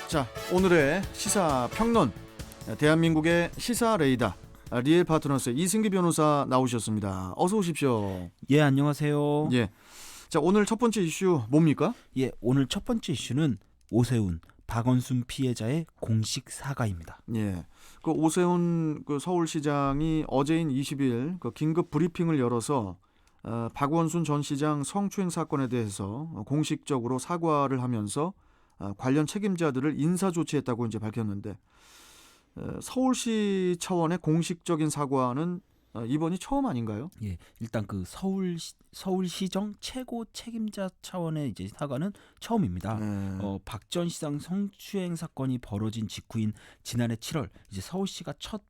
자, 오늘의 시사 평론, 대한민국의 시사 레이더 리엘 파트너스 이승기 변호사 나오셨습니다. 어서 오십시오. 예, 안녕하세요. 예. 자, 오늘 첫 번째 이슈 뭡니까? 예, 오늘 첫 번째 이슈는 오세훈, 박원순 피해자의 공식 사과입니다. 예. 그 오세훈 그 서울시장이 어제인 20일 그 긴급 브리핑을 열어서 박원순 전 시장 성추행 사건에 대해서 공식적으로 사과를 하면서 관련 책임자들을 인사 조치했다고 이제 밝혔는데, 서울시 차원의 공식적인 사과는 이번이 처음 아닌가요? 예, 일단 그 서울시정 최고 책임자 차원의 이제 사과는 처음입니다. 박 전 시장 성추행 사건이 벌어진 직후인 지난해 7월 이제 서울시가 첫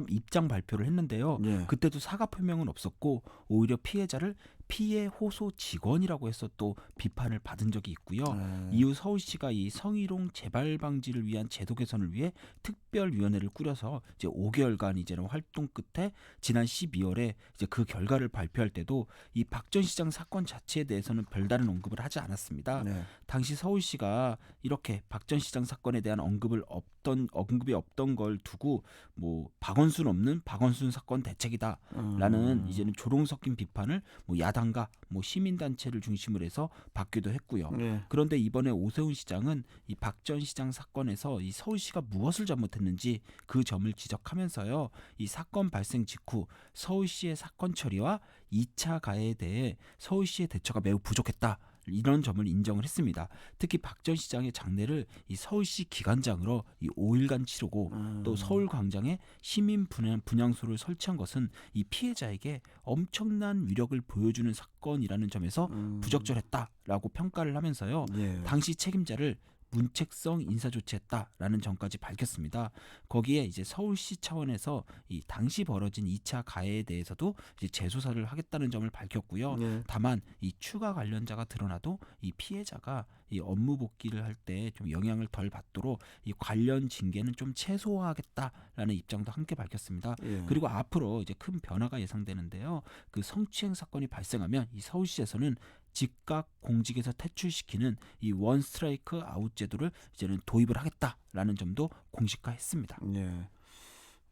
입장 발표를 했는데요. 예. 그때도 사과 표명은 없었고 오히려 피해자를 피해 호소 직원이라고 해서 또 비판을 받은 적이 있고요. 이후 서울시가 이 성희롱 재발 방지를 위한 제도 개선을 위해 특별위원회를 꾸려서 이제 5개월간 이제는 활동 끝에 지난 12월에 이제 그 결과를 발표할 때도 이 박 전 시장 사건 자체에 대해서는 별다른 언급을 하지 않았습니다. 네. 당시 서울시가 이렇게 박 전 시장 사건에 대한 언급이 없던 걸 두고 뭐 박원순 없는 박원순 사건 대책이다라는 이제는 조롱 섞인 비판을 뭐 야당과 뭐 시민단체를 중심으로 해서 받기도 했고요. 네. 그런데 이번에 오세훈 시장은 이 박 전 시장 사건에서 이 서울시가 무엇을 잘못했는지 그 점을 지적하면서요. 이 사건 발생 직후 서울시의 사건 처리와 2차 가해에 대해 서울시의 대처가 매우 부족했다. 이런 점을 인정을 했습니다. 특히 박 전 시장의 장례를 이 서울시 기관장으로 이 5일간 치르고 또 서울광장에 시민 분향소를 설치한 것은 이 피해자에게 엄청난 위력을 보여주는 사건이라는 점에서 부적절했다라고 평가를 하면서요. 예. 당시 책임자를 문책성 인사 조치했다라는 점까지 밝혔습니다. 거기에 이제 서울시 차원에서 이 당시 벌어진 2차 가해에 대해서도 이제 재수사를 하겠다는 점을 밝혔고요. 예. 다만 이 추가 관련자가 드러나도 이 피해자가 이 업무 복귀를 할 때 좀 영향을 덜 받도록 이 관련 징계는 좀 최소화하겠다라는 입장도 함께 밝혔습니다. 예. 그리고 앞으로 이제 큰 변화가 예상되는데요. 그 성추행 사건이 발생하면 이 서울시에서는 즉각 공직에서 퇴출시키는 이 원 스트라이크 아웃 제도를 이제는 도입을 하겠다라는 점도 공식화했습니다. 예.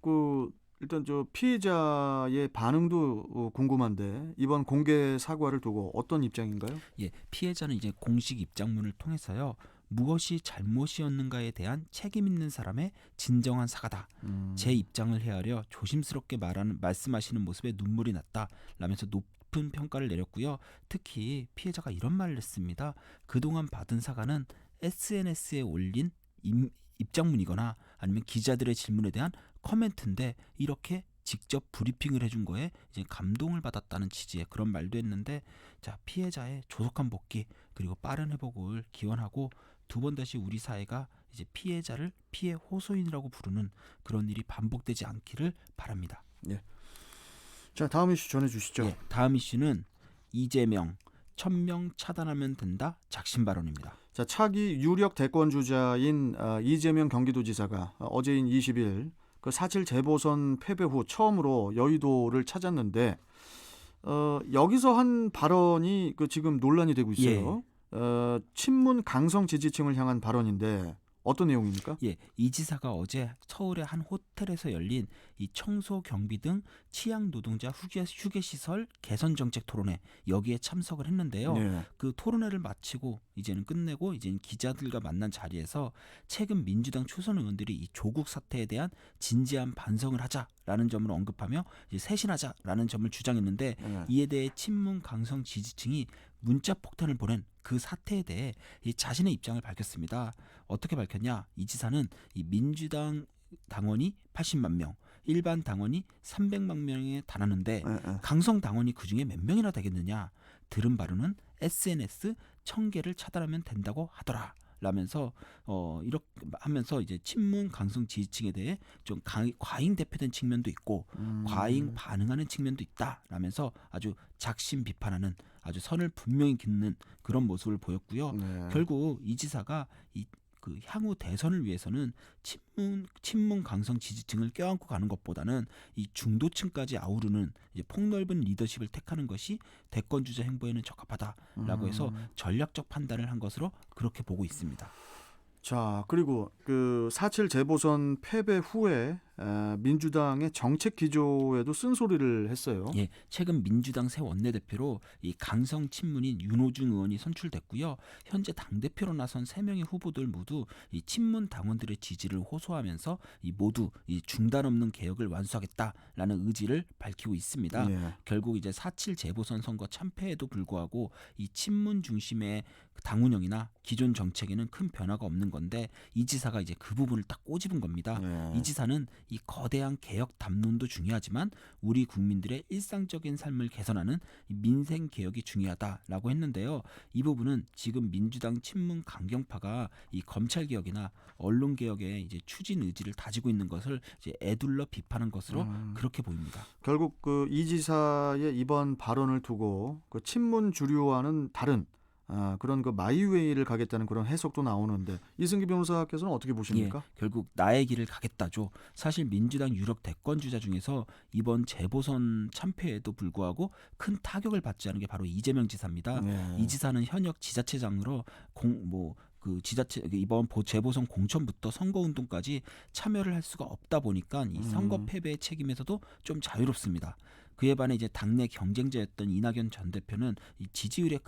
그 일단 저 피해자의 반응도 궁금한데, 이번 공개 사과를 두고 어떤 입장인가요? 예, 피해자는 이제 공식 입장문을 통해서요. 무엇이 잘못이었는가에 대한 책임 있는 사람의 진정한 사과다. 제 입장을 헤아려 조심스럽게 말씀하시는 모습에 눈물이 났다. 라면서 높은 평가를 내렸고요. 특히 피해자가 이런 말을 했습니다. 그동안 받은 사과는 SNS에 올린 입장문이거나 아니면 기자들의 질문에 대한 커멘트인데 이렇게 직접 브리핑을 해준 거에 이제 감동을 받았다는 취지의 그런 말도 했는데, 자, 피해자의 조속한 복귀 그리고 빠른 회복을 기원하고 두 번 다시 우리 사회가 이제 피해자를 피해 호소인이라고 부르는 그런 일이 반복되지 않기를 바랍니다. 예. 자, 다음 이슈 전해주시죠. 예, 다음 이슈는 이재명 1000명 차단하면 된다 작심 발언입니다. 자, 차기 유력 대권 주자인 이재명 경기도지사가 어제인 20일 그 4.7 재보선 패배 후 처음으로 여의도를 찾았는데, 여기서 한 발언이 그 지금 논란이 되고 있어요. 친문 강성 지지층을 향한 발언인데 어떤 내용입니까? 예, 이 지사가 어제 서울의 한 호텔에서 열린 이 청소 경비 등 치안 노동자 휴게 시설 개선 정책 토론회 여기에 참석을 했는데요. 네. 그 토론회를 마치고 이제는 끝내고 이제는 기자들과 만난 자리에서 최근 민주당 초선 의원들이 이 조국 사태에 대한 진지한 반성을 하자라는 점을 언급하며 이제 쇄신하자라는 점을 주장했는데, 이에 대해 친문 강성 지지층이 문자 폭탄을 보낸 그 사태에 대해 이 자신의 입장을 밝혔습니다. 어떻게 밝혔냐? 이 지사는 이 민주당 당원이 80만 명, 일반 당원이 300만 명에 달하는데 강성 당원이 그중에 몇 명이나 되겠느냐? 들은 바로는 SNS 1000개를 차단하면 된다고 하더라. 라면서 이렇게 하면서 이제 친문 강성 지지층에 대해 좀 과잉 대표된 측면도 있고 과잉 반응하는 측면도 있다. 라면서 아주 작심 비판하는 아주 선을 분명히 긋는 그런 모습을 보였고요. 네. 결국 이 지사가 그 향후 대선을 위해서는 친문 강성 지지층을 껴안고 가는 것보다는 이 중도층까지 아우르는 이제 폭넓은 리더십을 택하는 것이 대권 주자 행보에는 적합하다라고 해서 전략적 판단을 한 것으로 그렇게 보고 있습니다. 자, 그리고 그 4.7 재보선 패배 후에 민주당의 정책 기조에도 쓴소리를 했어요. 예, 최근 민주당 새 원내대표로 이 강성 친문인 윤호중 의원이 선출됐고요. 현재 당대표로 나선 3명의 후보들 모두 이 친문 당원들의 지지를 호소하면서 이 모두 이 중단 없는 개혁을 완수하겠다라는 의지를 밝히고 있습니다. 예. 결국 이제 4.7 재보선 선거 참패에도 불구하고 이 친문 중심의 당 운영이나 기존 정책에는 큰 변화가 없는 건데 이 지사가 이제 그 부분을 딱 꼬집은 겁니다. 예. 이 지사는 이 거대한 개혁 담론도 중요하지만 우리 국민들의 일상적인 삶을 개선하는 이 민생 개혁이 중요하다라고 했는데요. 이 부분은 지금 민주당 친문 강경파가 이 검찰 개혁이나 언론 개혁의 이제 추진 의지를 다지고 있는 것을 이제 애둘러 비판한 것으로 그렇게 보입니다. 결국 그 이 지사의 이번 발언을 두고 그 친문 주류와는 다른 그런 그 마이웨이를 가겠다는 그런 해석도 나오는데 이승기 변호사께서는 어떻게 보십니까? 결국 나의 길을 가겠다죠. 사실 민주당 유력 대권 주자 중에서 이번 재보선 참패에도 불구하고 큰 타격을 받지 않은 게 바로 이재명 지사입니다. 예. 이 지사는 현역 지자체장으로 그 지자체 이번 재보선 공천부터 선거운동까지 참여를 할 수가 없다 보니까 이 선거 패배의 책임에서도 좀 자유롭습니다. 그에 반해 이제 당내 경쟁자였던 이낙연 전 대표는 이 지지율의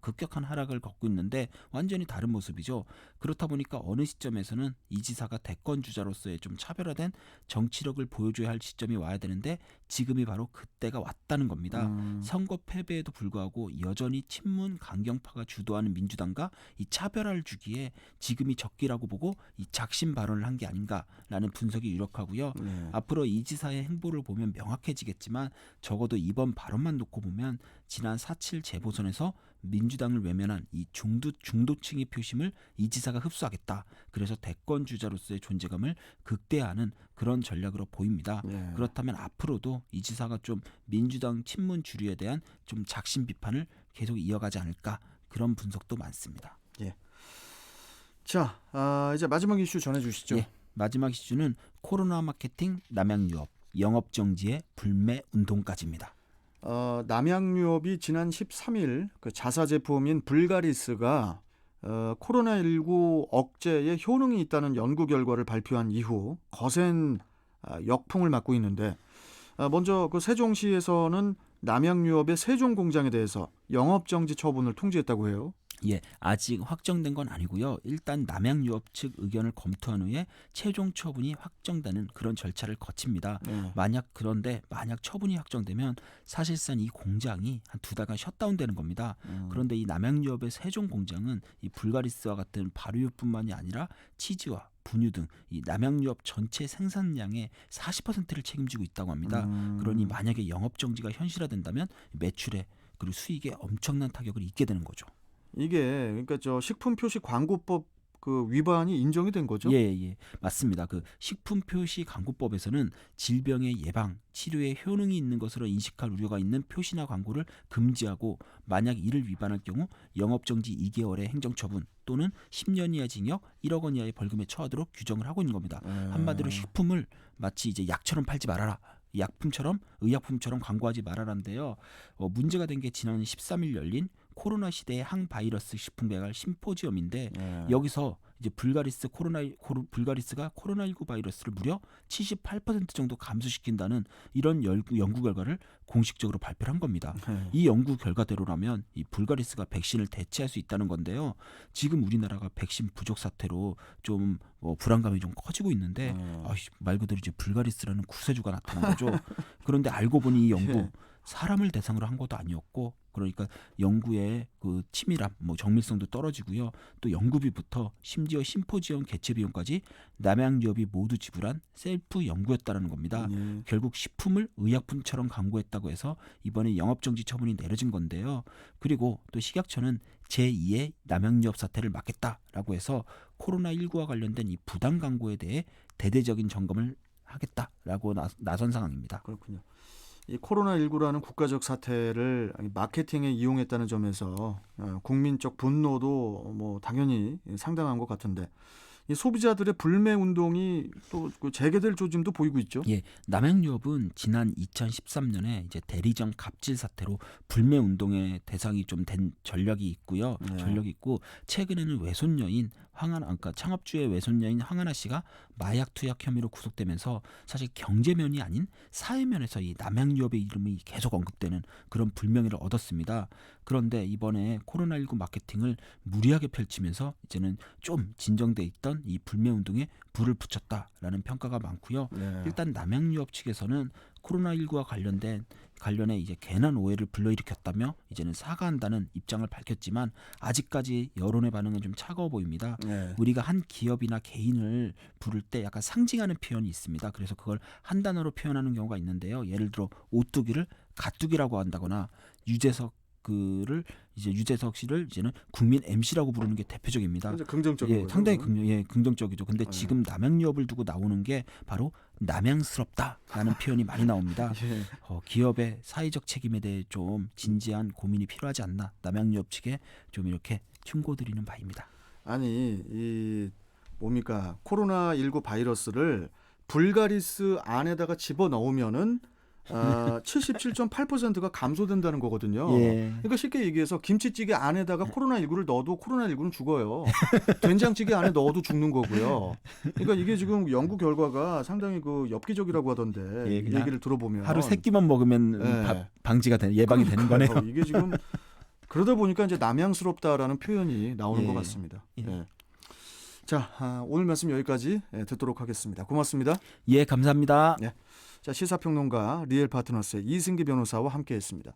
급격한 하락을 겪고 있는데 완전히 다른 모습이죠. 그렇다 보니까 어느 시점에서는 이 지사가 대권 주자로서의 좀 차별화된 정치력을 보여줘야 할 시점이 와야 되는데 지금이 바로 그때가 왔다는 겁니다. 선거 패배에도 불구하고 여전히 친문 강경파가 주도하는 민주당과 이 차별화를 주기에 지금이 적기라고 보고 이 작심 발언을 한 게 아닌가라는 분석이 유력하고요. 네. 앞으로 이 지사의 행보를 보면 명확해지겠지만 적어도 이번 발언만 놓고 보면 지난 4.7 재보선에서 민주당을 외면한 이 중도층의 표심을 이 지사가 흡수하겠다. 그래서 대권 주자로서의 존재감을 극대화하는 그런 전략으로 보입니다. 예. 그렇다면 앞으로도 이 지사가 좀 민주당 친문 주류에 대한 좀 작심 비판을 계속 이어가지 않을까 그런 분석도 많습니다. 자, 이제 마지막 이슈 전해주시죠. 예, 마지막 이슈는 코로나 마케팅 남양 유업 영업 정지의 불매 운동까지입니다. 남양유업이 지난 13일 그 자사 제품인 불가리스가 코로나19 억제에 효능이 있다는 연구 결과를 발표한 이후 거센 역풍을 맞고 있는데 먼저 그 세종시에서는 남양유업의 세종 공장에 대해서 영업정지 처분을 통지했다고 해요. 예, 아직 확정된 건 아니고요. 일단 남양유업 측 의견을 검토한 후에 최종 처분이 확정되는 그런 절차를 거칩니다. 만약 처분이 확정되면 사실상 이 공장이 한 2달간 셧다운되는 겁니다. 그런데 이 남양유업의 세종 공장은 이 불가리스와 같은 발효유뿐만이 아니라 치즈와 분유 등 이 남양유업 전체 생산량의 40%를 책임지고 있다고 합니다. 그러니 만약에 영업 정지가 현실화된다면 매출에 그리고 수익에 엄청난 타격을 입게 되는 거죠. 이게 그러니까 저 식품 표시 광고법 그 위반이 인정이 된 거죠? 예, 맞습니다. 그 식품 표시 광고법에서는 질병의 예방, 치료에 효능이 있는 것으로 인식할 우려가 있는 표시나 광고를 금지하고 만약 이를 위반할 경우 영업정지 2개월의 행정처분 또는 10년 이하 징역 1억 원 이하의 벌금에 처하도록 규정을 하고 있는 겁니다. 한마디로 식품을 마치 이제 약처럼 팔지 말아라. 의약품처럼 광고하지 말아라인데요. 문제가 된 게 지난 13일 열린 코로나 시대의 항바이러스 식품 개발 심포지엄인데 여기서 이제 불가리스가 코로나19 바이러스를 무려 78% 정도 감소시킨다는 이런 연구 결과를 공식적으로 발표를 한 겁니다. 이 연구 결과대로라면 이 불가리스가 백신을 대체할 수 있다는 건데요. 지금 우리나라가 백신 부족 사태로 좀 불안감이 좀 커지고 있는데 말 그대로 이제 불가리스라는 구세주가 나타난 거죠. 그런데 알고 보니 이 연구 사람을 대상으로 한 것도 아니었고 그러니까 연구의 그 치밀함, 정밀성도 떨어지고요. 또 연구비부터 심지어 심포지엄 개최 비용까지 남양유업이 모두 지불한 셀프 연구였다는 겁니다. 결국 식품을 의약품처럼 광고했다고 해서 이번에 영업정지 처분이 내려진 건데요. 그리고 또 식약처는 제2의 남양유업 사태를 막겠다라고 해서 코로나19와 관련된 이 부당 광고에 대해 대대적인 점검을 하겠다라고 나선 상황입니다. 그렇군요. 이 코로나19라는 국가적 사태를 마케팅에 이용했다는 점에서 국민적 분노도 당연히 상당한 것 같은데 이 소비자들의 불매 운동이 또 그 재개될 조짐도 보이고 있죠. 예, 남양유업은 지난 2013년에 이제 대리점 갑질 사태로 불매 운동의 대상이 좀 된 전력이 있고요. 네. 전력이 있고 최근에는 외손녀인 그러니까 창업주의 외손녀인 황하나 씨가 마약 투약 혐의로 구속되면서 사실 경제면이 아닌 사회면에서 이 남양유업의 이름이 계속 언급되는 그런 불명예를 얻었습니다. 그런데 이번에 코로나19 마케팅을 무리하게 펼치면서 이제는 좀 진정돼 있던 이 불매 운동에 불을 붙였다라는 평가가 많고요. 네. 일단 남양유업 측에서는 코로나19와 관련해 이제 괜한 오해를 불러일으켰다며 이제는 사과한다는 입장을 밝혔지만 아직까지 여론의 반응은 좀 차가워 보입니다. 네. 우리가 한 기업이나 개인을 부를 때 약간 상징하는 표현이 있습니다. 그래서 그걸 한 단어로 표현하는 경우가 있는데요. 예를 들어 오뚜기를 가뚜기라고 한다거나 유재석 씨를 이제는 국민 MC라고 부르는 게 대표적입니다. 긍정적인 예, 거죠. 상당히 긍정적이죠. 근데 네. 지금 남양유업을 두고 나오는 게 바로 남양스럽다라는 표현이 많이 나옵니다. 예. 기업의 사회적 책임에 대해 좀 진지한 고민이 필요하지 않나 남양유업 측에 좀 이렇게 충고드리는 바입니다. 아니 이 뭡니까 코로나19 바이러스를 불가리스 안에다가 집어 넣으면은 77.8%가 감소된다는 거거든요. 예. 그러니까 쉽게 얘기해서 김치찌개 안에다가 코로나19를 넣어도 코로나19는 죽어요. 된장찌개 안에 넣어도 죽는 거고요. 그러니까 이게 지금 연구 결과가 상당히 그 엽기적이라고 하던데 예, 그냥 얘기를 들어보면 하루 3끼만 먹으면 예. 예방이 되는 거네요. 이게 지금 그러다 보니까 이제 남양스럽다라는 표현이 나오는 예. 것 같습니다. 예. 예. 자, 오늘 말씀 여기까지 듣도록 하겠습니다. 고맙습니다. 예, 감사합니다. 자, 시사평론가 리엘 파트너스의 이승기 변호사와 함께했습니다.